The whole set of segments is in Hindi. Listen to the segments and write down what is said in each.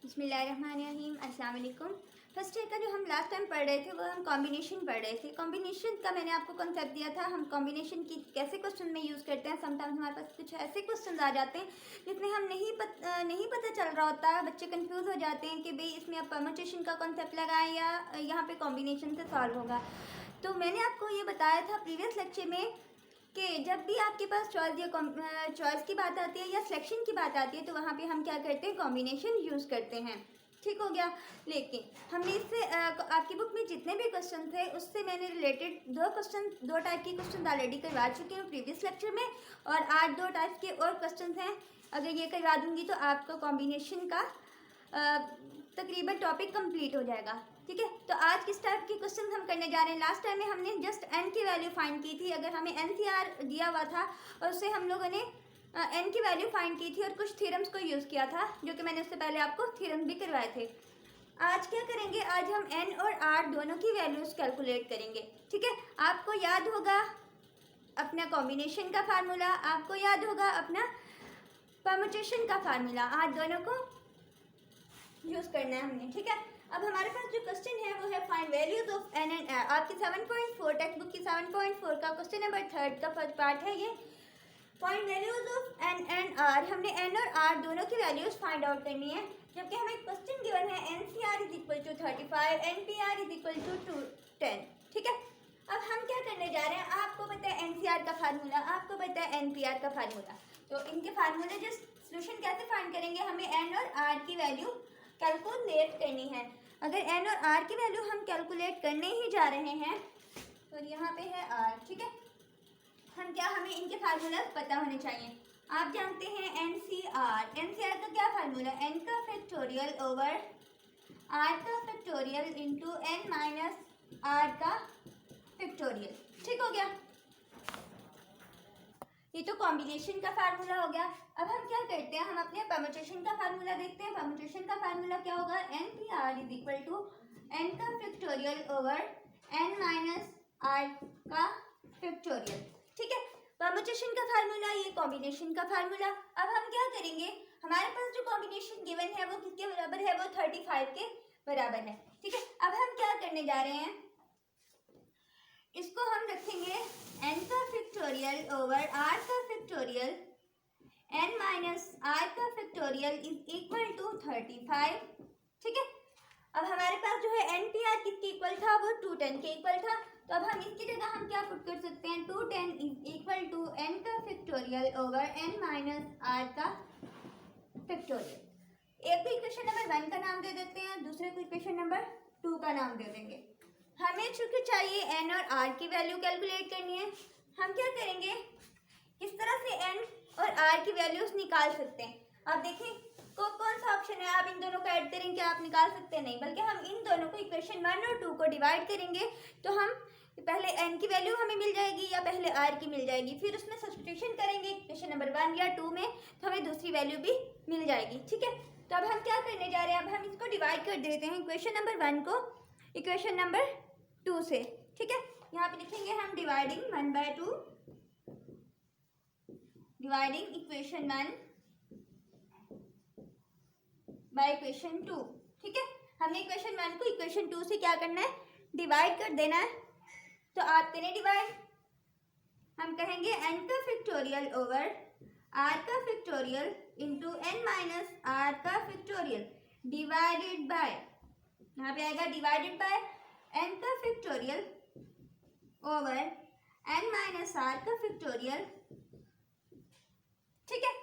बिस्मिल्लाहिर्रहमानिर्रहीम, अस्सलाम वालेकुम। फर्स्ट ईयर का जो हम लास्ट टाइम पढ़ रहे थे वो हम कॉम्बिनेशन पढ़ रहे थे। कॉम्बिनेशन का मैंने आपको कॉन्सेप्ट दिया था, हम कॉम्बिनेशन की कैसे क्वेश्चन में यूज़ करते हैं। समटाइम्स हमारे पास कुछ ऐसे क्वेश्चन आ जाते हैं जिसमें हम नहीं पता चल रहा होता है, बच्चे कंफ्यूज हो जाते हैं कि भाई इसमें आप परम्यूटेशन का कॉन्सेप्ट लगाएं या यहाँ पे कॉम्बिनेशन से सॉल्व होगा। तो मैंने आपको ये बताया था प्रीवियस लेक्चर में कि जब भी आपके पास चॉइस या चॉइस की बात आती है या सिलेक्शन की बात आती है तो वहाँ पे हम क्या करते हैं, कॉम्बिनेशन यूज़ करते हैं। ठीक हो गया। लेकिन हमने इससे आपकी बुक में जितने भी क्वेश्चन थे उससे मैंने रिलेटेड दो टाइप के क्वेश्चन ऑलरेडी करवा चुकी हूँ प्रीवियस लेक्चर में, और आज दो टाइप के और क्वेश्चन हैं। अगर ये करवा दूँगी तो आपको कॉम्बिनेशन का तकरीबन टॉपिक कंप्लीट हो जाएगा। ठीक है, तो आज किस टाइप के क्वेश्चन हम करने जा रहे हैं। लास्ट टाइम में हमने जस्ट एन की वैल्यू फाइंड की थी। अगर हमें एनसीआर दिया हुआ था और उससे हम लोगों ने एन की वैल्यू फाइंड की थी और कुछ थ्योरम्स को यूज़ किया था, जो कि मैंने उससे पहले आपको थ्योरम भी करवाए थे। आज क्या करेंगे, आज हम एन और आर दोनों की वैल्यूज़ कैलकुलेट करेंगे। ठीक है, आपको याद होगा अपना कॉम्बिनेशन का फार्मूला, आपको याद होगा अपना परम्यूटेशन का फार्मूला, आज दोनों को यूज़ करना है हमने। ठीक है, अब हमारे पास जो क्वेश्चन है वो है find values of N and R. आपकी 7.4 टेक्स्ट बुक की 7.4 का क्वेश्चन नंबर 3 का फर्स्ट पार्ट है ये, find values of N and R. हमने एन और आर दोनों की वैल्यूज फाइंड आउट करनी है, जबकि हमें क्वेश्चन गिवन है N C R is equal to 35, N P are is equal to 10। ठीक है, अब हम क्या करने जा रहे हैं, आपको पता है एन सी आर का फार्मूला, आपको पता है एन पी आर का फार्मूला, तो इनके फार्मूले जस्ट सोल्यूशन कैसे फाइंड करेंगे, हमें एन और आर की वैल्यू कैलकुलेट करनी है। अगर एन और आर की वैल्यू हम कैलकुलेट करने ही जा रहे हैं तो यहाँ पे है आर। ठीक है, हमें इनके फार्मूला पता होने चाहिए। आप जानते हैं एन सी आर का क्या फार्मूला, एन का फैक्टोरियल ओवर आर का factorial into N minus are का फैक्टोरियल। ठीक हो गया, ये तो कॉम्बिनेशन का फार्मूला हो गया। अब हम क्या करते हैं, हम अपने परम्यूटेशन का फार्मूला देखते हैं। परम्यूटेशन का फार्मूला क्या होगा, n P are is equal to N का factorial over N minus are का फैक्टोरियल। ठीक है, परम्यूटेशन का फार्मूला, ये कॉम्बिनेशन का फार्मूला। अब हम क्या करेंगे, हमारे पास जो कॉम्बिनेशन गिवन है वो किसके बराबर है, वो 35 के बराबर है। ठीक है, अब हम क्या करने जा रहे हैं, इसको हम रखेंगे एन का फैक्टोरियल ओवर आर का फैक्टोरियल, एन माइनस आर का फैक्टोरियल इज इक्वल टू 35। ठीक है, अब हमारे पास जो है एन पी आर किसके इक्वल था, वो 210 के इक्वल था। तो अब हम इसकी जगह हम क्या पुट कर सकते हैं, 210 इज इक्वल टू एन का factorial over N minus are का फैक्टोरियल। एक को इक्वेशन नंबर 1 का नाम दे देते हैं, दूसरे को इक्वेशन नंबर 2 का नाम दे देंगे। हमें चूंकि चाहिए एन और आर की वैल्यू कैलकुलेट करनी है, हम क्या करेंगे, किस तरह से एन और आर की वैल्यूज निकाल सकते हैं। आप देखें कौन सा ऑप्शन है, आप इन दोनों को ऐड करेंगे, आप निकाल सकते हैं नहीं, बल्कि हम इन दोनों को इक्वेशन 1 और 2 को डिवाइड करेंगे तो हम पहले एन की वैल्यू हमें मिल जाएगी या पहले आर की मिल जाएगी, फिर उसमें सब्स्टिट्यूशन करेंगे इक्वेशन नंबर 1 या 2 में तो हमें दूसरी वैल्यू भी मिल जाएगी। ठीक है, तो अब हम क्या करने जा रहे हैं, अब हम इसको डिवाइड कर देते हैं इक्वेशन नंबर 1 को इक्वेशन नंबर 2 से। ठीक है, यहाँ पे लिखेंगे हम dividing 1/2, dividing equation 1 by equation 2। ठीक है, हमने इक्वेशन 1 को इक्वेशन 2 से क्या करना है, डिवाइड कर देना है। तो आप करें डिवाइड, हम कहेंगे एन का फैक्टोरियल ओवर आर का factorial into N minus are का फैक्टोरियल डिवाइडेड बाय, यहाँ पे आएगा डिवाइडेड बाय एन का factorial over N minus are का फैक्टोरियल। ठीक है,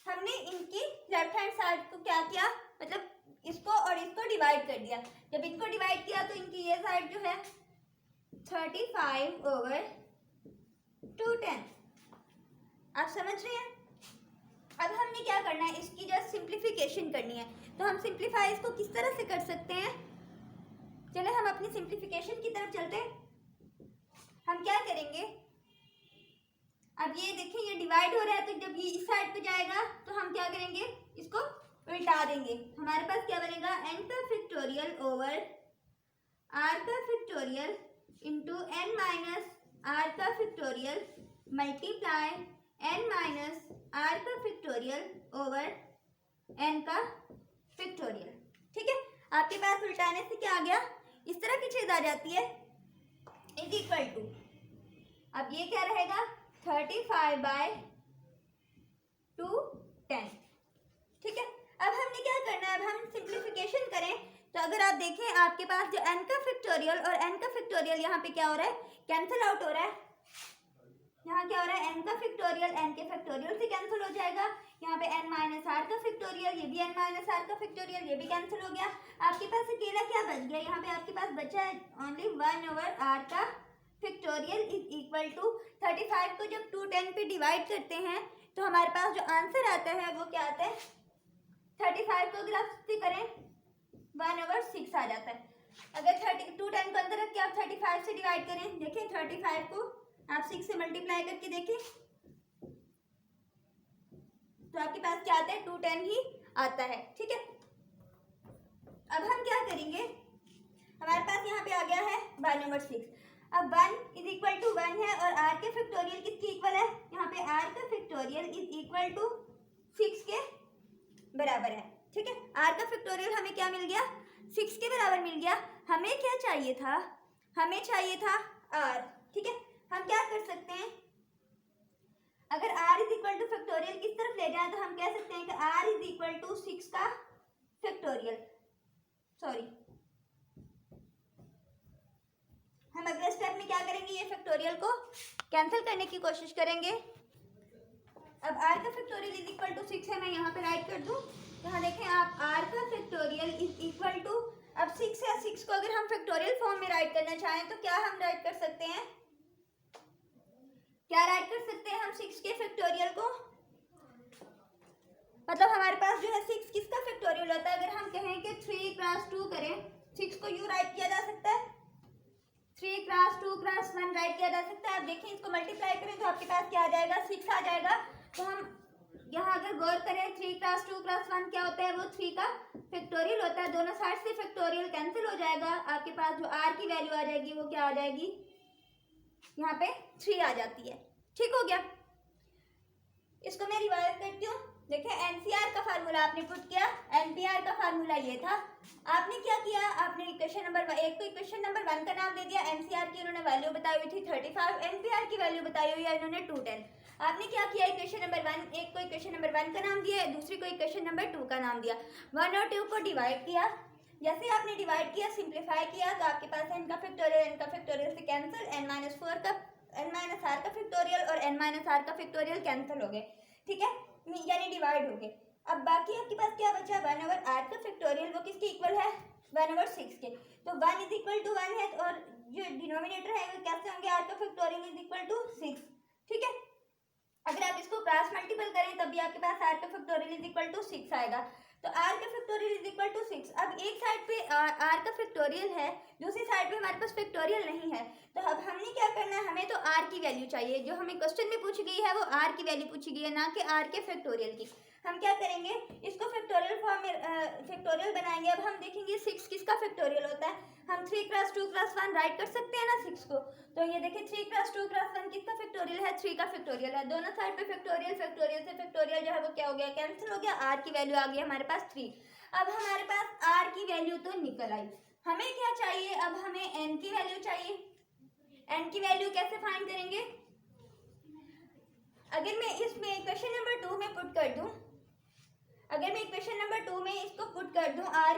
हमने इनकी लेफ्ट हैंड साइड को क्या किया, मतलब इसको और इसको डिवाइड कर दिया। जब इनको डिवाइड किया तो इनकी ये साइड जो है 35 ओवर 210। आप समझ रहे हैं। अब हमने क्या करना है, इसकी जस्ट सिंप्लीफिकेशन करनी है। तो हम सिंप्लीफाई इसको किस तरह से कर सकते हैं, चले हम अपनी सिंप्लीफिकेशन की तरफ चलते हैं। हम क्या करेंगे, अब ये देखिए ये डिवाइड हो रहा है, तो जब ये इस साइड पे जाएगा तो हम क्या करेंगे, इसको उल्टा देंगे। हमारे पास क्या बनेगा, एन का फैक्टोरियल ओवर आर का factorial into N minus are का factorial multiply n minus are का फैक्टोरियल ओवर एन का फैक्टोरियल। आपके पास उल्टाने से क्या आ गया, इस तरह की चीज आ जाती है, इज इक्वल टू, अब ये क्या रहेगा 35/210। ठीक है, अब हमने क्या करना है, अब हम सिंप्लीफिकेशन करें तो अगर आप देखें आपके पास जो n का फैक्टोरियल और n का फैक्टोरियल यहाँ पे क्या हो रहा है, कैंसिल आउट हो रहा है। यहाँ क्या हो रहा है, n का फैक्टोरियल n के फैक्टोरियल से कैंसिल हो जाएगा, यहाँ पे n माइनस आर का फैक्टोरियल, ये भी n माइनस आर का फैक्टोरियल, ये भी कैंसिल हो गया। आपके पास अकेला क्या बच गया, यहाँ पे आपके पास बचा है ओनली 1/r का फैक्टोरियल इज इक्वल टू 35 को जब 210 पे डिवाइड करते हैं तो हमारे पास जो आंसर आता है वो क्या आता है, 35 को अगर आप से करें 1/6 आ जाता है। अगर 210 को अंदर रख के आप 35 से डिवाइड करें, देखिए 35 को आप 6 से मल्टीप्लाई करके देखें तो आपके पास क्या आता है, 210 ही आता है। ठीक है, अब हम क्या करेंगे, हमारे पास यहाँ पे आ गया है 1/6। अब 1 इज इक्वल टू 1 है और r के फैक्टोरियल किसके इक्वल है, यहाँ पे r का फैक्टोरियल इज इक्वल टू 6 के बराबर है। ठीक है, r का फैक्टोरियल हमें क्या मिल गया, 6 के बराबर मिल गया। हमें क्या चाहिए था, हमें चाहिए था r। ठीक है, हम क्या कर सकते हैं, अगर r is equal two factorial किस तरफ ले जाए तो हम कह सकते हैं कि r इज इक्वल टू 6 का फैक्टोरियल, सॉरी हम अगले स्टेप में क्या करेंगे, ये फैक्टोरियल को कैंसिल करने की कोशिश करेंगे। अब r का फैक्टोरियल इज इक्वल टू 6 है, मैं यहाँ पे राइट कर दूं, यहाँ देखें आप r का फैक्टोरियल इज इक्वल टू, अब 6 है, 6 को अगर हम फैक्टोरियल फॉर्म में राइट करना चाहें तो क्या हम राइट कर सकते हैं, क्या राइट कर सकते हैं हम 6 के फैक्टोरियल को, मतलब हमारे पास जो है 6 किसका फैक्टोरियल होता है, अगर हम कहें कि 3 क्रॉस 2 करें, 6 को यू राइट किया जा सकता है, 3 क्रॉस 2 क्रॉस 1 राइट किया जा सकता है। आप देखिए इसको मल्टीप्लाई करें तो आपके पास क्या आ जाएगा, 6 आ जाएगा। तो हम यहाँ अगर गौर करें 3 क्रॉस 2 क्रॉस 1 क्या होता है, वो 3 का फैक्टोरियल होता है, दोनों साइड से फैक्टोरियल कैंसिल हो जाएगा, आपके पास जो r की वैल्यू आ जाएगी वो क्या आ जाएगी, यहाँ पे 3 आ जाती है। ठीक हो गया, इसको मैं रिवाइज करती हूँ। देखिए एनसीआर का फार्मूला आपने पुट किया, एनपीआर का फार्मूला ये था, आपने क्या किया, आपने इक्वेशन नंबर 1 को इक्वेशन नंबर 1 का नाम दे दिया, एनसीआर की उन्होंने वैल्यू बताई हुई थी 35, एनपीआर की वैल्यू बताई हुई है इन्होंने 210। आपने क्या किया, इक्वेशन नंबर 1, एक को इक्वेशन नंबर 1 का नाम दिया, दूसरी को इक्वेशन नंबर 2 का नाम दिया, 1 और 2 को डिवाइड किया। जैसे आपने डिवाइड किया, सिंप्लीफाई किया तो आपके पास n का फैक्टोरियल से कैंसिल, n-4 का n-r का फैक्टोरियल और n-r का फैक्टोरियल कैंसिल हो गए। ठीक है, यानी डिवाइड हो गए। अब बाकी आपके पास क्या बचा, 1/r का फैक्टोरियल, वो किसके इक्वल है, 1/6 के। तो 1 इज इक्वल टू 1 है और जो डिनोमिनेटर है वो कैसे होंगे, r का फैक्टोरियल इज इक्वल टू 6। ठीक है, अगर आप इसको क्रॉस मल्टीपल करें तब भी आपके पास r का फैक्टोरियल इज इक्वल टू 6 आएगा। तो r का फैक्टोरियल इज इक्वल टू 6। अब एक साइड पे r का फैक्टोरियल है, दूसरी साइड पे हमारे पास फैक्टोरियल नहीं है, तो अब हमने क्या करना है, हमें तो r की वैल्यू चाहिए, जो हमें क्वेश्चन में पूछी गई है वो r की वैल्यू पूछी गई है, ना कि r के फैक्टोरियल की। हम क्या करेंगे, इसको फैक्टोरियल फॉर्म में फैक्टोरियल बनाएंगे। अब हम देखेंगे 6 किसका फैक्टोरियल होता है, हम 3 क्रॉस 2 क्रॉस 1 राइट कर सकते हैं ना 6 को, तो ये देखिए 3 क्रॉस 2 क्रॉस 1 किसका फैक्टोरियल है, 3 का फैक्टोरियल है, दोनों साइड पे फैक्टोरियल से फैक्टोरियल जो है वो क्या हो गया, कैंसिल हो गया, r की वैल्यू आ गई हमारे पास 3। अब हमारे पास r की वैल्यू तो निकल आई, हमें क्या चाहिए, अब हमें n की वैल्यू चाहिए। n की वैल्यू कैसे फाइंड करेंगे, अगर मैं इसमें इक्वेशन नंबर 2 में पुट कर दूं, अगर मैं इक्वेशन नंबर 2 में इसको पुट कर दूं r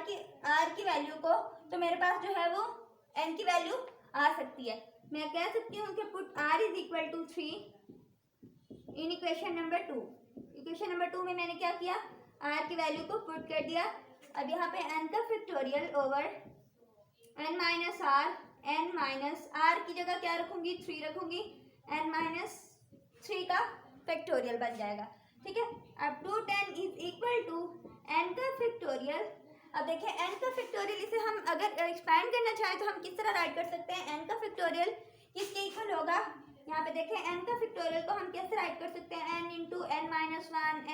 की वैल्यू को, तो मेरे पास जो है वो n की वैल्यू आ सकती है। मैं कह सकती हूँ कि put r is equal to 3 in equation number 2। Equation number 2 में मैंने क्या किया, r की वैल्यू को पुट कर दिया। अब यहाँ पे n का factorial over n minus r की जगह क्या रखूंगी, 3 रखूंगी, n-3 का फैक्टोरियल बन जाएगा। ठीक है, अब 210 इज इक्वल टू n का फैक्टोरियल। अब देखिए n का फैक्टोरियल, इसे हम अगर एक्सपैंड करना चाहें तो हम किस तरह राइट कर सकते हैं, n का फैक्टोरियल किसके इक्वल होगा, यहाँ पे देखें n का फैक्टोरियल को हम कैसे राइट कर सकते हैं, n into n-1,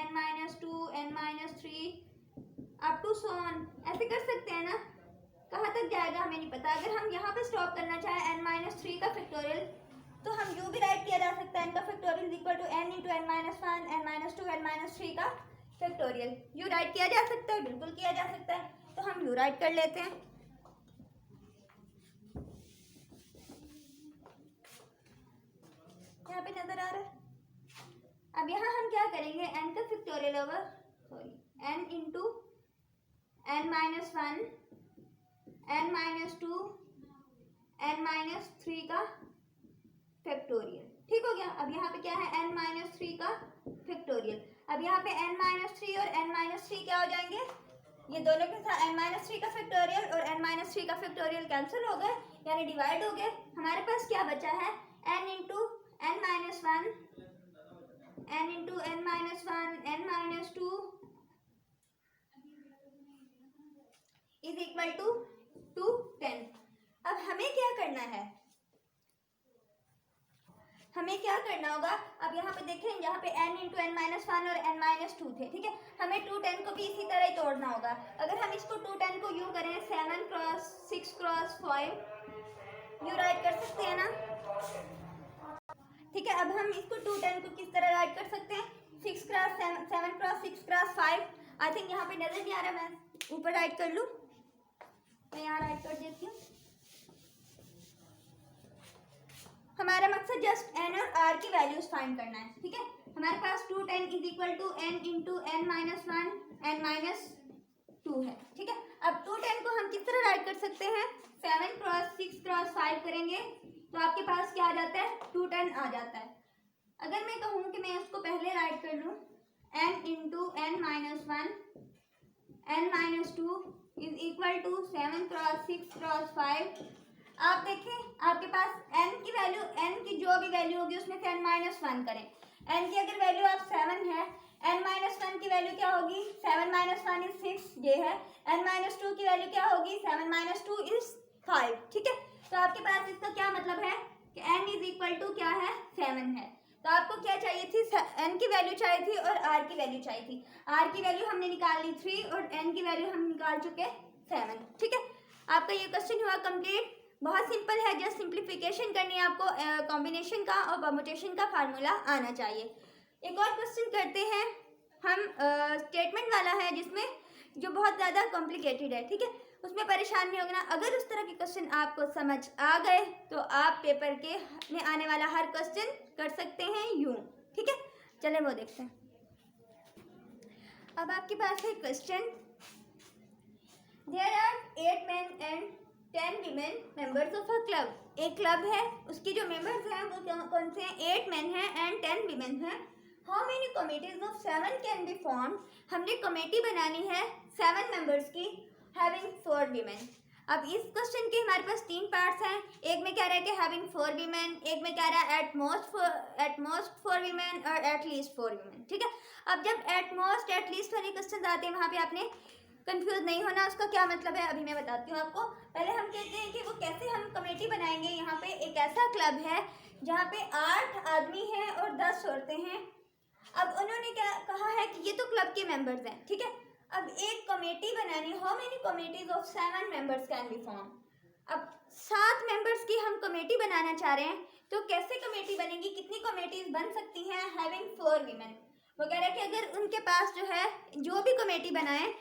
n-2, n-3 up to so on, ऐसे कर सकते हैं ना। कहाँ तक जाएगा हमें नहीं पता। अगर हम यहाँ पे स्टॉप करना चाहें n-3 का फैक्टोरियल, तो हम यू भी राइट किया जा सकता है, n का factorial is equal to n into n-1, n-2, n-3 का फैक्टोरियल। यू राइट किया जा सकता है, बिल्कुल किया जा सकता है, तो हम यू टू राइट कर लेते हैं। यहाँ पे नजर आ रहा है। अब यहाँ हम क्या करेंगे, n का factorial over n into n minus 1 n minus 2 n minus 3 का फैक्टोरियल। ठीक हो गया। अब यहाँ पे क्या है, n माइनस 3 का फैक्टोरियल। अब यहाँ पे n माइनस 3 और n माइनस 3 क्या हो जाएंगे, ये दोनों के साथ n माइनस 3 का फैक्टोरियल और n माइनस 3 का फैक्टोरियल कैंसिल हो गए, यानी डिवाइड हो गए। हमारे पास क्या बचा है, n into n minus 1 n into n minus 1 n minus 2 is equal to 10। अब हमें क्या करना है, हमें क्या करना होगा, अब यहाँ पे देखें, यहाँ पे n इंटू n माइनस 1 और n माइनस 2 थे, ठीक है। हमें 2 10 को भी इसी तरह ही तोड़ना होगा। अगर हम इसको 2 10 को यूँ करें 7 क्रॉस 6 क्रॉस 5 यूँ राइट कर सकते हैं ना, ठीक है। अब हम इसको 2 10 को किस तरह राइट कर सकते हैं, 6 cross 7 cross 6 cross 5। I think यहाँ पे नजर नहीं आ रहा, मैं ऊपर राइट कर लूँ, मैं यहाँ राइट कर देती हूँ। हमारा मकसद जस्ट n और r की वैल्यूज फाइंड करना है, ठीक है। हमारे पास 2 10 is equal to n into n minus 1 n minus 2 है, ठीक है। अब 2 10 को हम किस तरह राइट कर सकते हैं, 7 क्रॉस 6 क्रॉस 5 करेंगे तो आपके पास क्या आ जाता है, 2 10 आ जाता है। अगर मैं कहूँ कि मैं उसको पहले राइट कर लूँ n into n minus 1 n minus 2 is equal to 7 cross 6 cross 5। आप देखें आपके पास n की वैल्यू, n की जो भी वैल्यू होगी उसमें से n माइनस 1 करें। n की अगर वैल्यू आप 7 है, n माइनस 1 की वैल्यू क्या होगी, 7 माइनस 1 इज 6 ये है। n माइनस 2 की वैल्यू क्या होगी, 7 माइनस 2 इज 5, ठीक है। तो आपके पास इसका क्या मतलब है कि n इज इक्वल टू क्या है, 7 है। तो आपको क्या चाहिए थी, n की वैल्यू चाहिए थी और r की वैल्यू चाहिए थी। r की वैल्यू हमने निकाल ली 3 और n की वैल्यू हम निकाल चुके 7, ठीक है। आपका ये क्वेश्चन हुआ कंप्लीट। बहुत सिंपल है, जस्ट सिंप्लीफिकेशन करनी है आपको, कॉम्बिनेशन का और परम्यूटेशन का फार्मूला आना चाहिए। एक और क्वेश्चन करते हैं हम, स्टेटमेंट वाला है जिसमें जो बहुत ज़्यादा कॉम्प्लिकेटेड है, ठीक है। उसमें परेशान नहीं होना। अगर उस तरह के क्वेश्चन आपको समझ आ गए तो आप पेपर के में आने वाला हर क्वेश्चन कर सकते हैं यूँ, ठीक है। चले वो देखते हैं। अब आपके पास है question, there are 8 men and 10 women members of a club। एक क्लब है, उसकी जो मेंबर्स हैं वो कौन से हैं, 8 men हैं एंड 10 women हैं। How many committees of 7 can be form. हमने कमेटी बनानी है 7 मेंबर्स की, हैविंग 4 women। अब इस क्वेश्चन के हमारे पास 3 पार्ट्स हैं। एक में कह रहा है कि हैविंग 4 women, एक में कह रहा है एट मोस्ट 4 women और एट लीस्ट 4 women, ठीक है। अब जब एट मोस्ट एट लीस्ट वाले क्वेश्चन आते हैं वहाँ पे आपने कंफ्यूज नहीं होना, उसका क्या मतलब है अभी मैं बताती हूँ आपको। पहले हम कहते हैं कि वो कैसे हम कमेटी बनाएंगे। यहाँ पे एक ऐसा क्लब है जहाँ पे 8 आदमी हैं और 10 औरतें हैं। अब उन्होंने क्या कहा है कि ये तो क्लब के मेंबर्स हैं, ठीक है। अब एक कमेटी बनानी, how many committees of 7 members can be form. अब 7 मेंबर्स की हम कमेटी बनाना चाह रहे हैं, तो कैसे कमेटी बनेगी, कितनी कमेटीज बन सकती हैं, हैविंग 4 women। वो कह रहा है कि अगर उनके पास जो है जो भी कमेटी बनाए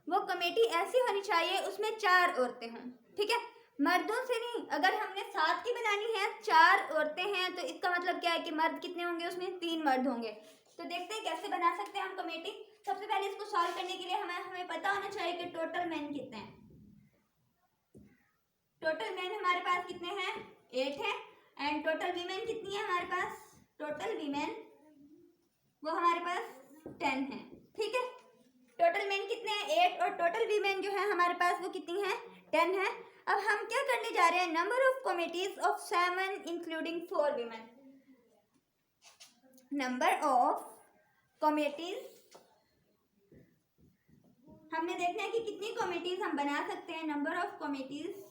वो कमेटी ऐसी होनी चाहिए उसमें 4 औरतें हों, ठीक है, मर्दों से नहीं। अगर हमने 7 की बनानी है, 4 औरतें हैं, तो इसका मतलब क्या है कि मर्द कितने होंगे, उसमें 3 मर्द होंगे। तो देखते हैं कैसे बना सकते हैं हम कमेटी। सबसे पहले इसको सॉल्व करने के लिए हमें पता होना चाहिए कि टोटल मैन कितने हैं। टोटल मैन हमारे पास कितने हैं, 8 हैं, एंड टोटल वीमेन कितनी है हमारे पास, टोटल वीमेन वो हमारे पास 10 है, ठीक है। टोटल मैन कितने हैं, 8, और टोटल वीमेन जो है हमारे पास वो कितनी है, 10 है। अब हम क्या करने जा रहे हैं, number of committees of 7 including 4 women। Number of committees हमने देखना है कि कितनी कमिटीज हम बना सकते हैं। Number of committees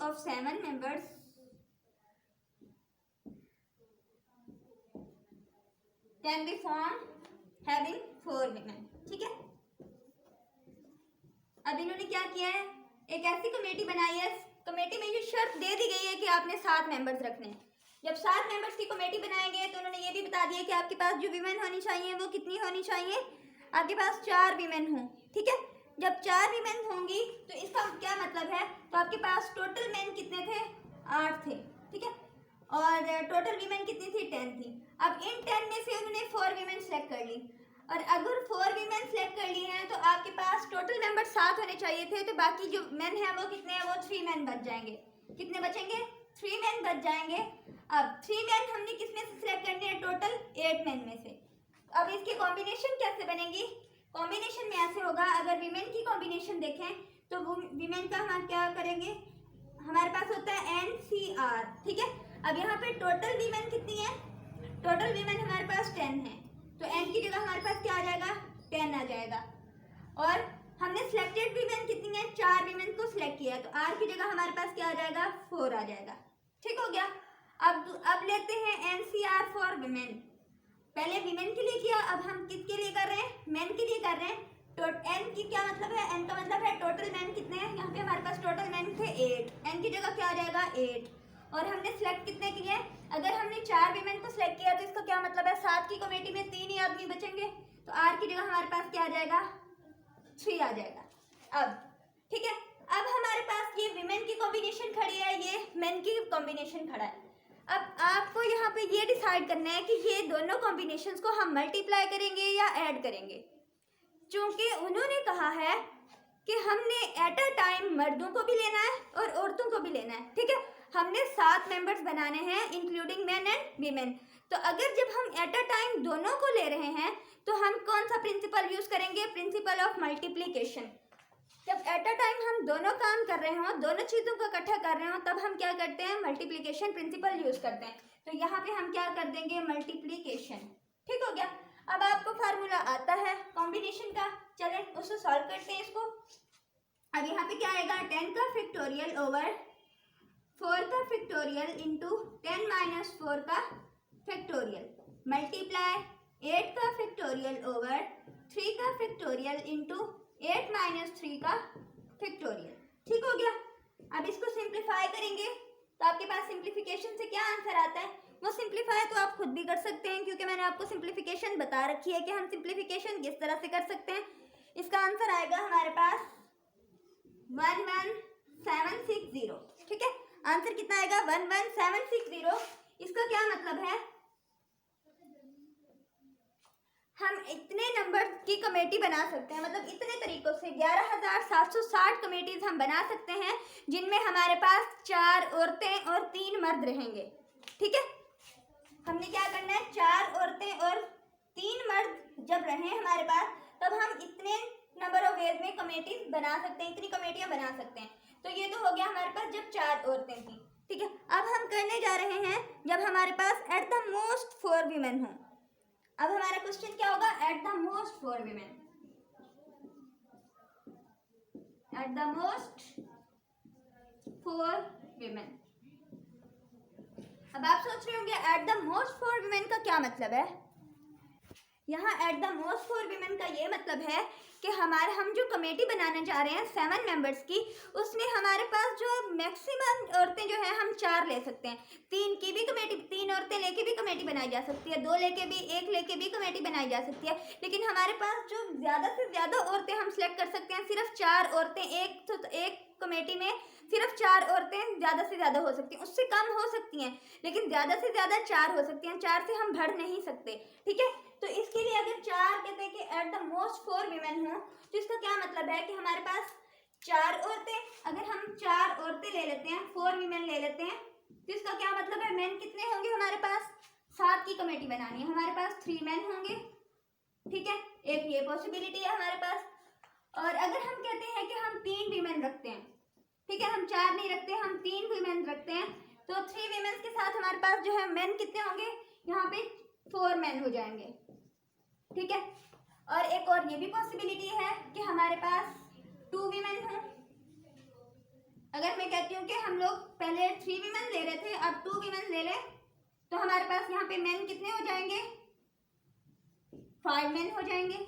of 7 members can be form having 4 women, ठीक है। अब इन्होंने क्या किया है, एक ऐसी कमेटी बनाई है, कमेटी में ये शर्त दे दी गई है कि आपने 7 मेंबर्स रखने हैं। जब 7 मेंबर्स की कमेटी बनाएंगे तो उन्होंने ये भी बता दिया कि आपके पास जो वीमेन होनी चाहिए वो कितनी होनी चाहिए, आपके पास 4 वीमेन हों, ठीक है। जब 4 वीमेन होंगी तो इसका क्या मतलब है, तो आपके पास टोटल मेन कितने थे, 8 थे, ठीक है, और टोटल वीमेन कितनी थी, 10 थी। अब इन 10 में से उन्होंने 4 वीमेन सेलेक्ट कर ली, और अगर 4 वीमेन सेलेक्ट कर ली हैं तो आपके पास टोटल मेंबर 7 होने चाहिए थे, तो बाकी जो मेन है वो कितने हैं, वो 3 मेन बच जाएंगे। कितने बचेंगे, 3 मेन बच जाएंगे। अब 3 मेन हमने किस में से सिलेक्ट करने हैं, टोटल 8 मेन में से। अब इसकी कॉम्बिनेशन कैसे बनेगी, कॉम्बिनेशन में ऐसे होगा, अगर वीमेन की कॉम्बिनेशन देखें तो वो वीमेन का हम क्या करेंगे, हमारे पास होता है NCR, ठीक है। अब यहाँ पे टोटल वीमेन कितनी है, टोटल वीमेन हमारे पास 10 है, तो N की जगह हमारे पास क्या आ जाएगा, 10 आ जाएगा। और हमने सिलेक्टेड वीमेन कितनी है, 4 वीमेन को सिलेक्ट किया, तो R की जगह हमारे पास क्या आ जाएगा, 4 आ जाएगा, ठीक हो गया। अब लेते हैं NCR फॉर वीमेन। पहले वीमेन के लिए किया, अब हम किसके लिए कर रहे हैं, मेन के लिए कर रहे हैं। तो N की क्या मतलब है, N का मतलब है टोटल मैन कितने हैं, यहाँ पे हमारे पास टोटल मैन थे 8, N की जगह क्या आ जाएगा 8, और हमने सिलेक्ट कितने किए, अगर हमने 4 वीमेन को सिलेक्ट किया तो इसका क्या मतलब है, 7 की कमेटी में 3 ही आदमी बचेंगे, तो R की जगह हमारे पास क्या आ जाएगा, 3 आ जाएगा। अब ठीक है, अब हमारे पास ये वीमेन की कॉम्बिनेशन खड़ी है, ये मेन की कॉम्बिनेशन खड़ा है। अब आपको यहाँ पे ये डिसाइड करना है कि ये दोनों कॉम्बिनेशंस को हम मल्टीप्लाई करेंगे या ऐड करेंगे, क्योंकि उन्होंने कहा है कि हमने एट अ टाइम मर्दों को भी लेना है और औरतों को भी लेना है, ठीक है। हमने 7 मेंबर्स बनाने हैं इंक्लूडिंग मेन एंड वीमेन। तो अगर जब हम एट अ टाइम दोनों को ले रहे हैं तो हम कौन सा प्रिंसिपल यूज करेंगे, प्रिंसिपल ऑफ मल्टीप्लीकेशन। जब एट अ टाइम हम दोनों काम कर रहे हों, दोनों चीज़ों को इकट्ठा कर रहे हों, तब हम क्या करते हैं, मल्टीप्लिकेशन प्रिंसिपल यूज करते हैं। तो यहाँ पे हम क्या कर देंगे, मल्टीप्लिकेशन, ठीक हो गया। अब आपको फार्मूला आता है कॉम्बिनेशन का, चले उसको सॉल्व करते हैं इसको। अब यहाँ पे क्या आएगा, 10 का फैक्टोरियल ओवर 4 का फैक्टोरियल इंटू 10 माइनस 4 का फैक्टोरियल मल्टीप्लाई 8 का फैक्टोरियल ओवर 3 का फैक्टोरियल इंटू 8 माइनस 3 का फैक्टोरियल, ठीक हो गया। अब इसको सिंप्लीफाई करेंगे तो आपके पास सिंप्लीफिकेशन से क्या आंसर आता है, वो सिंप्लीफाई तो आप खुद भी कर सकते हैं, क्योंकि मैंने आपको सिंप्लीफिकेशन बता रखी है कि हम सिंप्लीफिकेशन किस तरह से कर सकते हैं। इसका आंसर आएगा हमारे पास 11760, ठीक है। आंसर कितना आएगा, 11760। इसका क्या मतलब है, हम इतने नंबर की कमेटी बना सकते हैं, मतलब इतने तरीकों से 11760 कमेटीज हम बना सकते हैं, जिनमें हमारे पास 4 औरतें और 3 मर्द रहेंगे, ठीक है। हमने क्या करना है, 4 औरतें और 3 मर्द जब रहे हमारे पास, तब हम इतने नंबर ऑफ वेज में कमेटीज बना सकते हैं, इतनी कमेटियां बना सकते हैं। तो ये तो हो गया हमारे पास जब 4 औरतें थी, ठीक है। अब हम करने जा रहे हैं जब हमारे पास एट द मोस्ट 4 वीमेन हो। अब हमारा क्वेश्चन क्या होगा, at the most 4 women, at the most 4 women. अब आप सोच रहे होंगे एट द मोस्ट 4 वीमेन का क्या मतलब है। यहाँ एट द मोस्ट 4 वीमेन का ये मतलब है कि हम जो कमेटी बनाने जा रहे हैं 7 मेंबर्स की, उसमें हमारे पास जो मैक्सिमम औरतें जो हैं हम 4 ले सकते हैं। 3 की भी कमेटी, 3 औरतें लेके भी कमेटी बनाई जा सकती है, 2 लेके भी, 1 लेके भी कमेटी बनाई जा सकती है। लेकिन हमारे पास जो ज़्यादा से ज़्यादा औरतें हम सिलेक्ट कर सकते हैं, सिर्फ 4 औरतें, एक कमेटी में सिर्फ 4 औरतें ज़्यादा से ज़्यादा हो सकती हैं, उससे कम हो सकती हैं, लेकिन ज़्यादा से ज़्यादा 4 हो सकती हैं, 4 से हम बढ़ नहीं सकते, ठीक है। तो इसके लिए अगर 4 कहते हैं कि एट द मोस्ट 4 वीमेन हो, तो इसका क्या मतलब है कि हमारे पास 4 औरतें, अगर हम 4 औरतें ले लेते हैं, 4 वीमेन ले लेते हैं, तो इसका क्या मतलब है, मेन कितने होंगे हमारे पास, 7 की कमेटी बनानी है, हमारे पास 3 मेन होंगे, ठीक है। एक ये पॉसिबिलिटी है हमारे पास। और अगर हम कहते हैं कि हम 3 वीमेन रखते हैं, ठीक है, हम 4 नहीं रखते, हम 3 वीमेन रखते हैं, तो 3 वीमेन के साथ हमारे पास जो है मेन कितने होंगे, यहाँ पे 4 मेन हो जाएंगे, ठीक है। और एक और ये भी पॉसिबिलिटी है कि हमारे पास 2 वीमेन हो। अगर मैं कहती हूँ कि हम लोग पहले 3 वीमेन ले रहे थे, अब 2 वीमेन ले लें, तो हमारे पास यहाँ पे मेन कितने हो जाएंगे, 5 मेन हो जाएंगे।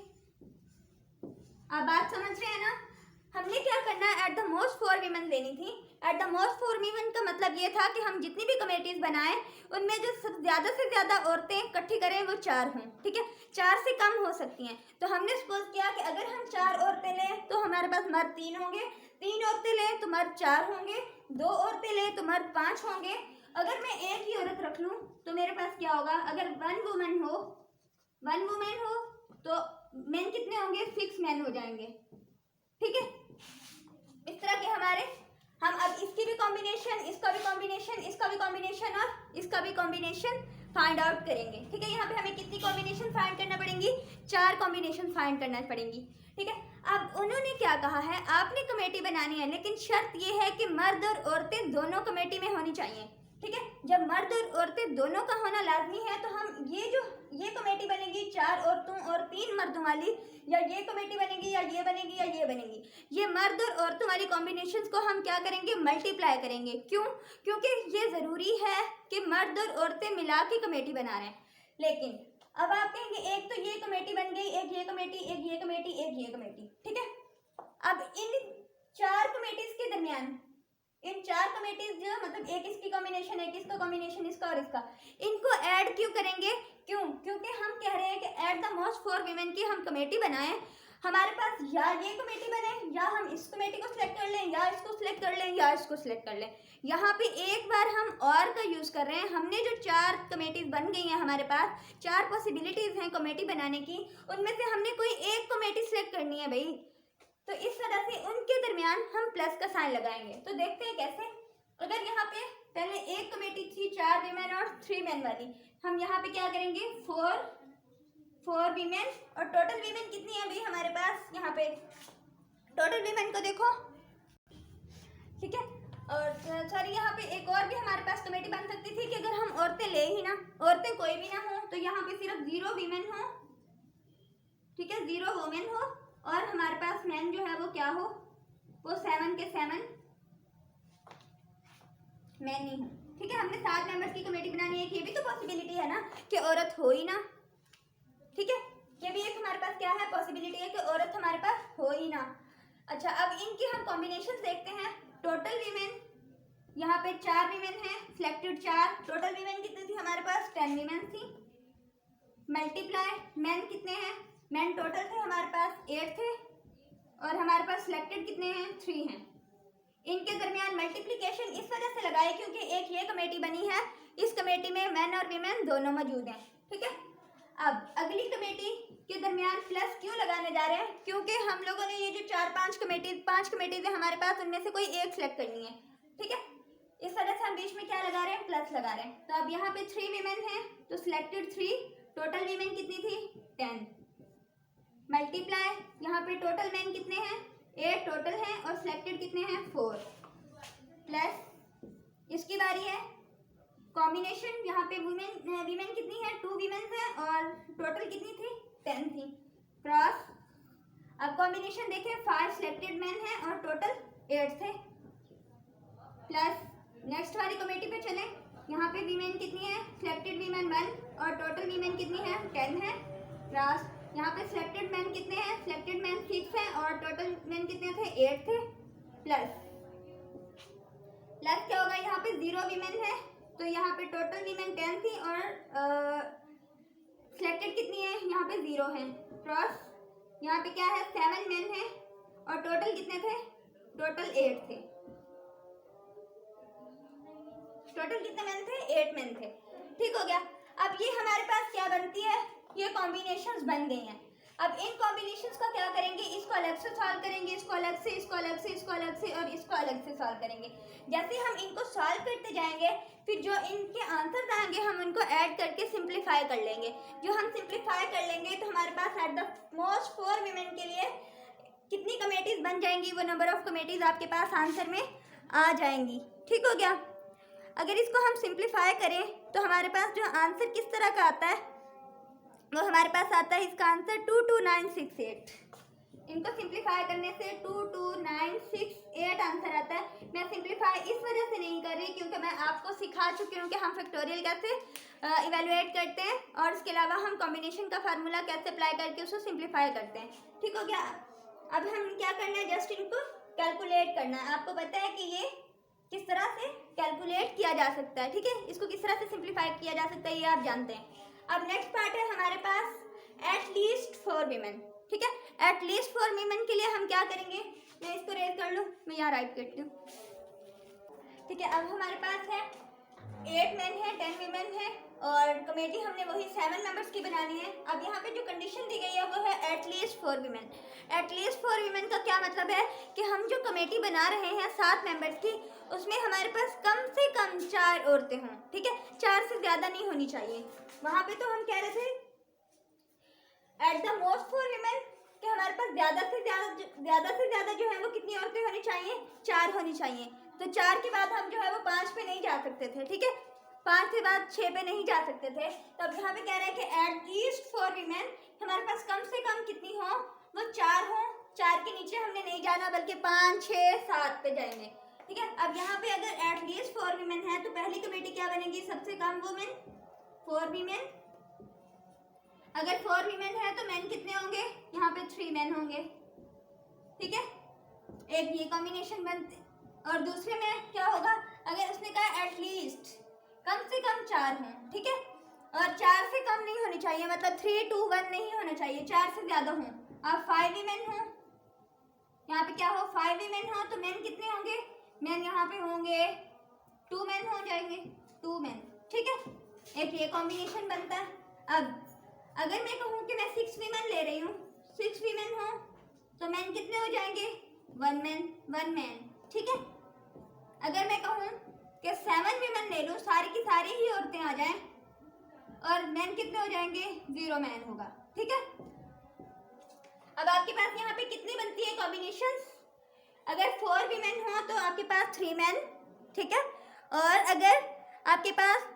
आप बात समझ रहे हैं ना। हमने क्या करना है, एट द मोस्ट 4 वीमेन लेनी थी, at the most for women का मतलब ये था कि हम जितनी भी कमेटीज बनाएं उनमें जो ज़्यादा से ज़्यादा औरतें इकट्ठी करें वो 4 हों, ठीक है। 4 से कम हो सकती हैं। तो हमने सपोज किया कि अगर हम 4 औरतें लें तो हमारे पास मर्द 3 होंगे, 3 औरतें लें तो मर्द 4 होंगे, 2 औरतें लें तो मर्द 5 होंगे। अगर मैं एक ही औरत रख लूँ तो मेरे पास क्या होगा, अगर 1 वुमेन हो तो मेन कितने होंगे, 6 मैन हो जाएंगे, ठीक है। इस तरह के हमारे, हम अब इसकी भी कॉम्बिनेशन, इसका भी कॉम्बिनेशन, इसका भी कॉम्बिनेशन और इसका भी कॉम्बिनेशन फाइंड आउट करेंगे, ठीक है। यहाँ पे हमें कितनी कॉम्बिनेशन फाइंड करना पड़ेंगी, 4 कॉम्बिनेशन फाइंड करना पड़ेंगी, ठीक है। अब उन्होंने क्या कहा है, आपने कमेटी बनानी है लेकिन शर्त ये है कि मर्द और औरतें दोनों कमेटी में होनी चाहिए, ठीक है। जब मर्द और औरतें दोनों का होना लाजमी है तो हम ये कमेटी बनेगी 4 औरतों और 3 मर्दों वाली, या ये कमेटी बनेगी या ये बनेगी या ये बनेगी, ये मर्द और औरतों वाली कॉम्बिनेशंस को हम क्या करेंगे, मल्टीप्लाई करेंगे। क्यों? क्योंकि ये ज़रूरी है कि मर्द और औरतें मिला के कमेटी बना रहे हैं। लेकिन अब आप कहेंगे एक तो ये कमेटी बन गई, एक ये कमेटी, एक ये कमेटी, एक ये कमेटी, ठीक है। अब इन 4 कमेटीज के दरमियान, इन 4 कमेटीज जो मतलब एक इसकी कॉम्बिनेशन, एक इसका कॉम्बिनेशन, इसका और इसका, इनको ऐड क्यों करेंगे? क्यों? क्योंकि हम कह रहे हैं कि at the most for women की हम कमेटी बनाएं, हमारे पास या ये कमेटी बने, या हम इस कमेटी को सिलेक्ट कर लें, या इसको सिलेक्ट कर लें, या इसको सिलेक्ट कर लें। यहाँ पे एक बार हम और का यूज़ कर रहे हैं। हमने जो 4 कमेटीज बन गई हैं, हमारे पास 4 पॉसिबिलिटीज़ हैं कमेटी बनाने की, उनमें से हमने कोई एक कमेटी सिलेक्ट करनी है भाई। तो इस तरह से उनके दरमियान हम प्लस का साइन लगाएंगे। तो देखते हैं कैसे। अगर यहाँ पे पहले एक कमेटी थी 4 वीमेन और 3 मैन वाली, हम यहाँ पे क्या करेंगे, 4 वीमेन, और टोटल वीमेन कितनी है भाई हमारे पास, यहाँ पे टोटल वीमेन को देखो, ठीक है। और सॉरी, यहाँ पे एक और भी हमारे पास कमेटी बन सकती थी कि अगर हम औरतें ले ही ना, औरतें कोई भी ना हो, तो यहाँ पे सिर्फ 0 वीमेन हो, ठीक है, 0 वुमेन हो, और हमारे पास मैन जो है वो क्या हो, वो 7 के 7 मैन ही हो, ठीक है। हमने 7 मेंबर्स की कमेटी बनानी है, ये भी तो पॉसिबिलिटी है ना कि औरत हो ही ना, ठीक है। ये भी एक हमारे पास क्या है, पॉसिबिलिटी है कि औरत हमारे पास हो ही ना। अच्छा, अब इनकी हम कॉम्बिनेशन देखते हैं। टोटल वीमेन, यहाँ पे 4 वीमेन है, सिलेक्टेड 4, टोटल वीमेन कितनी थी हमारे पास, 10 वीमेन थी। मल्टीप्लाई मैन कितने हैं, मैन टोटल थे हमारे पास 8 थे, और हमारे पास सिलेक्टेड कितने हैं, 3 हैं। इनके दरमियान मल्टीप्लिकेशन इस वजह से लगाए क्योंकि एक ये कमेटी बनी है, इस कमेटी में मैन और वीमेन दोनों मौजूद हैं, ठीक है। अब अगली कमेटी के दरमियान प्लस क्यों लगाने जा रहे हैं, क्योंकि हम लोगों ने ये जो 5 कमेटीज है हमारे पास, उनमें से कोई एक सिलेक्ट करनी है, ठीक है। इस वजह से हम बीच में क्या लगा रहे हैं, प्लस लगा रहे हैं। तो अब यहाँ पे 3 वीमेन हैं तो सिलेक्टेड 3, टोटल वीमेन कितनी थी, 10, मल्टीप्लाई यहाँ पे टोटल मैन कितने हैं, 8 टोटल हैं, और सिलेक्टेड कितने हैं, 4, प्लस इसकी बारी है कॉम्बिनेशन। यहाँ पे वीमेन कितनी है, 2 वीमेन है, और टोटल कितनी थी, 10 थी, क्रॉस। अब कॉम्बिनेशन देखें, 5 सिलेक्टेड मैन है और टोटल 8 थे, प्लस नेक्स्ट वाली कमेटी पे चलें। यहाँ पे वीमेन कितनी है, सिलेक्टेड वीमेन 1 और टोटल वीमेन कितनी है, 10 है, क्रॉस। यहाँ पे सिलेक्टेड मैन कितने हैं, सिलेक्टेड मैन 6 हैं और टोटल मैन कितने थे, 8 थे, प्लस क्या होगा, यहाँ पे 0 वीमेन है तो यहाँ पे टोटल वीमेन 10 थी और सिलेक्टेड कितनी है, यहाँ पे 0 है, क्रॉस। यहाँ पे क्या है, 7 मैन है और टोटल कितने थे, टोटल 8 थे, टोटल कितने मैन थे, 8 मैन थे, ठीक हो गया। अब ये हमारे पास क्या बनती है, ये कॉम्बिनेशंस बन गई हैं। अब इन कॉम्बिनेशंस का क्या करेंगे, इसको अलग से सॉल्व करेंगे, इसको अलग से, इसको अलग से, इसको अलग से, और इसको अलग से सॉल्व करेंगे। जैसे हम इनको सॉल्व करते जाएंगे, फिर जो इनके आंसर आएंगे हम उनको ऐड करके सिंप्लीफाई कर लेंगे। जो हम सिंप्लीफाई कर लेंगे तो हमारे पास एट द मोस्ट 4 वीमेन के लिए कितनी कमेटीज बन जाएंगी, वो नंबर ऑफ कमेटीज आपके पास आंसर में आ जाएंगी, ठीक हो गया। अगर इसको हम सिंप्लीफाई करें तो हमारे पास जो आंसर किस तरह का आता है, वो हमारे पास आता है इसका आंसर 22968। इनको सिंप्लीफाई करने से 22968 आंसर आता है। मैं सिंप्लीफाई इस वजह से नहीं कर रही क्योंकि मैं आपको सिखा चुकी हूँ कि हम फैक्टोरियल कैसे इवेलुएट करते हैं, और इसके अलावा हम कॉम्बिनेशन का फार्मूला कैसे अप्लाई करके उसको सिंप्लीफाई करते हैं, ठीक हो गया। अब हम क्या करना है, जस्ट इनको कैलकुलेट करना है। आपको पता है कि ये किस तरह से कैलकुलेट किया जा सकता है, ठीक है, इसको किस तरह से सिंप्लीफाई किया जा सकता है ये आप जानते हैं। अब नेक्स्ट पार्ट है हमारे पास एटलीस्ट फॉर वीमेन, ठीक है। एटलीस्ट फॉर वीमेन के लिए हम क्या करेंगे, मैं इसको रेज कर लूँ, मैं यहाँ राइट करती हूँ, ठीक है। अब हमारे पास है 8 मेन है 10 वीमेन है और कमेटी हमने वही 7 मेंबर्स की बनानी है। अब यहाँ पे जो कंडीशन दी गई है वो है at least for women. At least for women का क्या मतलब है कि हम जो कमेटी बना रहे हैं 7 मेंबर्स की, उसमें हमारे पास कम से कम 4 औरतें हों, ठीक है, 4 से ज़्यादा नहीं होनी चाहिए। वहाँ पे तो हम कह रहे थे at the most for women कि हमारे पास ज़्यादा से ज़्यादा जो है वो कितनी औरतें होनी चाहिए, 4 होनी चाहिए। तो 4 के बाद हम जो है वो 5 पे नहीं जा सकते थे, ठीक है, 5 के बाद 6 पे नहीं जा सकते थे। तो अब यहाँ पे कह रहे हैं कि एट लीस्ट फॉर वीमेन हमारे पास कम से कम कितनी हो, वो 4 हो। 4 के नीचे हमने नहीं जाना बल्कि 5, 6, 7 पे जाएंगे, ठीक है। अब यहाँ पे अगर एट लीस्ट फॉर वीमेन है तो पहली कमेटी क्या बनेगी, सबसे कम वुमेन, 4 वीमेन। अगर 4 वीमेन है तो मैन कितने होंगे, यहाँ पे 3 मैन होंगे, ठीक है, एक ये कॉम्बिनेशन बनते। और दूसरे में क्या होगा, अगर उसने कहा एटलीस्ट कम से कम 4 हों, ठीक है, और 4 से कम नहीं होनी चाहिए, मतलब 3, 2, 1 नहीं होना चाहिए, 4 से ज़्यादा हों। अब 5 वीमेन हों, यहाँ पे क्या हो, 5 वीमेन हो तो मैन कितने होंगे, मैन यहाँ पे होंगे 2 मैन हो जाएंगे, 2 मैन, ठीक है, एक ये कॉम्बिनेशन बनता है। अब अगर मैं कहूँ कि मैं 6 वीमेन ले रही हूँ, 6 वीमेन हो तो मैन कितने हो जाएंगे, 1 मैन 1 मैन, ठीक है। अगर मैं कहूँ कि 7 वीमेन ले लूँ, सारी की सारी ही औरतें आ जाएं और मैन कितने हो जाएंगे, 0 मैन होगा, ठीक है। अब आपके पास यहाँ पे कितनी बनती है कॉम्बिनेशंस, अगर 4 वीमेन हो तो आपके पास 3 मैन, ठीक है, और अगर आपके पास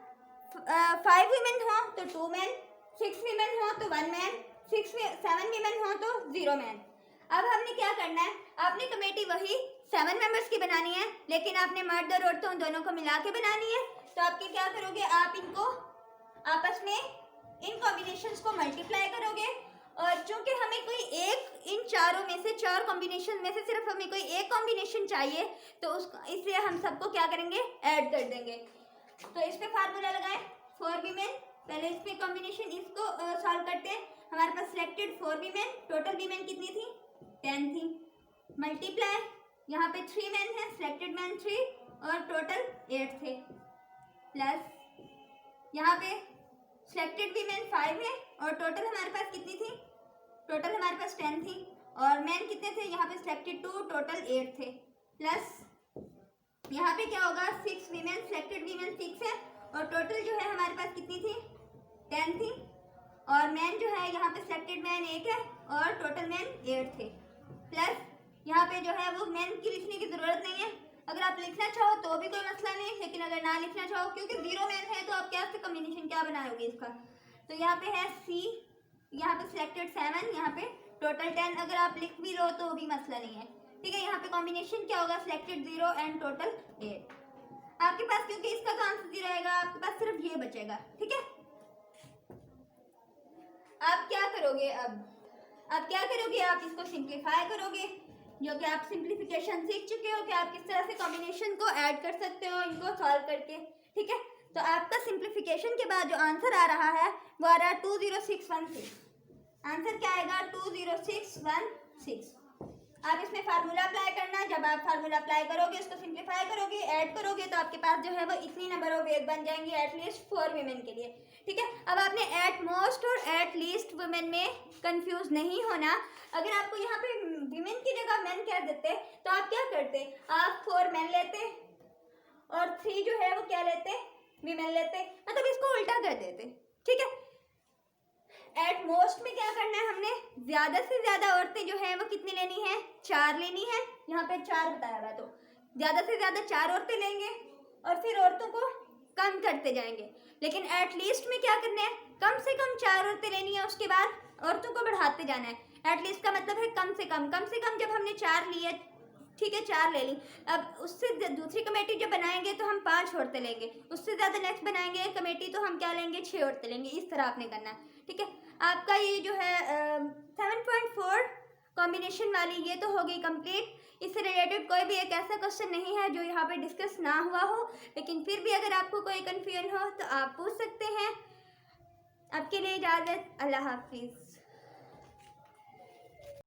5 वीमेन हो तो 2 मैन, 6 वीमेन हो तो 1 मैन, 7 वीमेन हो तो 0 मैन। अब हमने क्या करना है, आपने कमेटी वही 7 मेंबर्स की बनानी है, लेकिन आपने मर्द और औरतों दोनों को मिला के बनानी है। तो आपके क्या करोगे, आप इनको आपस में इन कॉम्बिनेशंस को मल्टीप्लाई करोगे, और चूंकि हमें कोई एक इन चारों में से 4 कॉम्बिनेशन में से सिर्फ हमें कोई एक कॉम्बिनेशन चाहिए, तो उसको इसलिए हम सबको क्या करेंगे, ऐड कर देंगे। तो इस पे फार्मूला लगाएं, 4 वीमेन, पहले इस पे कॉम्बिनेशन इसको सॉल्व करते हैं। हमारे पास सिलेक्टेड 4 वीमेन, टोटल वीमेन कितनी थी, 10 थी, मल्टीप्लाई यहाँ पे 3 मैन है, सिलेक्टेड मैन 3 और टोटल 8 थे, प्लस यहाँ पे सिलेक्टेड वीमेन 5 है और टोटल हमारे पास कितनी थी, टोटल हमारे पास 10 थी, और मैन कितने थे, यहाँ पे सिलेक्टेड 2, टोटल 8 थे, प्लस यहाँ पे क्या होगा, 6 वीमेन, सिलेक्टेड वीमेन 6 है और टोटल जो है हमारे पास कितनी थी, 10 थी, और मैन जो है यहाँ पे सिलेक्टेड मैन 1 है और टोटल मैन 8 थे, प्लस यहाँ पे जो है वो मैन की लिखने की ज़रूरत नहीं है, अगर आप लिखना चाहो तो भी कोई मसला नहीं, लेकिन अगर ना लिखना चाहो, क्योंकि 0 मैन है तो आप क्या से कॉम्बिनेशन क्या बनाओगे इसका। तो यहाँ पे है सी, यहाँ पे सिलेक्टेड 7, यहाँ पे टोटल 10, अगर आप लिख भी लो तो भी मसला नहीं है, ठीक है। यहाँ पे कॉम्बिनेशन क्या होगा, सिलेक्टेड 0 एंड टोटल 8। आपके पास क्योंकि इसका तो आंसर 0 आएगा, आपके पास सिर्फ ये बचेगा, ठीक है। आप क्या करोगे, अब आप क्या करोगे, आप इसको सिंप्लीफाई करोगे, जो कि आप सिंप्लीफिकेशन सीख चुके हो कि आप किस तरह से कॉम्बिनेशन को ऐड कर सकते हो इनको सॉल्व करके, ठीक है। तो आपका सिंप्लीफिकेशन के बाद जो आंसर आ रहा है वो आ रहा है 20616। आंसर क्या आएगा, 20616। आप इसमें फार्मूला अप्लाई करना, जब आप फार्मूला अप्लाई करोगे, उसको सिंप्लीफाई करोगे, ऐड करोगे, तो आपके पास जो है वो इतनी नंबर ऑफ वेज बन जाएंगी एटलीस्ट 4 वीमेन के लिए, ठीक है। अब आपने एट मोस्ट और एट लीस्ट वुमेन में कंफ्यूज नहीं होना। अगर आपको यहाँ पे वीमेन की जगह मैन कह देते तो आप क्या करते, आप 4 मैन लेते और 3 जो है वो क्या लेते, वीमेन लेते, मतलब इसको उल्टा कर देते, ठीक है। एट मोस्ट में क्या करना है, हमने ज्यादा से ज्यादा औरतें जो है वो कितनी लेनी है, 4 लेनी है, यहाँ पे 4 बताया हुआ, तो ज्यादा से ज्यादा 4 औरतें लेंगे और फिर औरतों को कम करते जाएंगे। लेकिन एट लीस्ट में क्या करना है, कम से कम 4 औरतें लेनी है, उसके बाद औरतों को बढ़ाते जाना है। एट लीस्ट का मतलब है कम से कम, कम से कम जब हमने 4 लिए, ठीक है, 4 ले ली, अब उससे दूसरी कमेटी जब बनाएंगे तो हम 5 औरतें लेंगे, उससे ज़्यादा नेक्स्ट बनाएंगे कमेटी तो हम क्या लेंगे, 6 औरतें लेंगे, इस तरह आपने करना है, ठीक है। आपका ये जो है 7.4 कॉम्बिनेशन वाली ये तो होगी कंप्लीट। इससे रिलेटेड कोई भी एक ऐसा क्वेश्चन नहीं है जो यहाँ पे डिस्कस ना हुआ हो, लेकिन फिर भी अगर आपको कोई कन्फ्यूजन हो तो आप पूछ सकते हैं। आपके लिए इजाज़त, अल्लाह हाफिज़।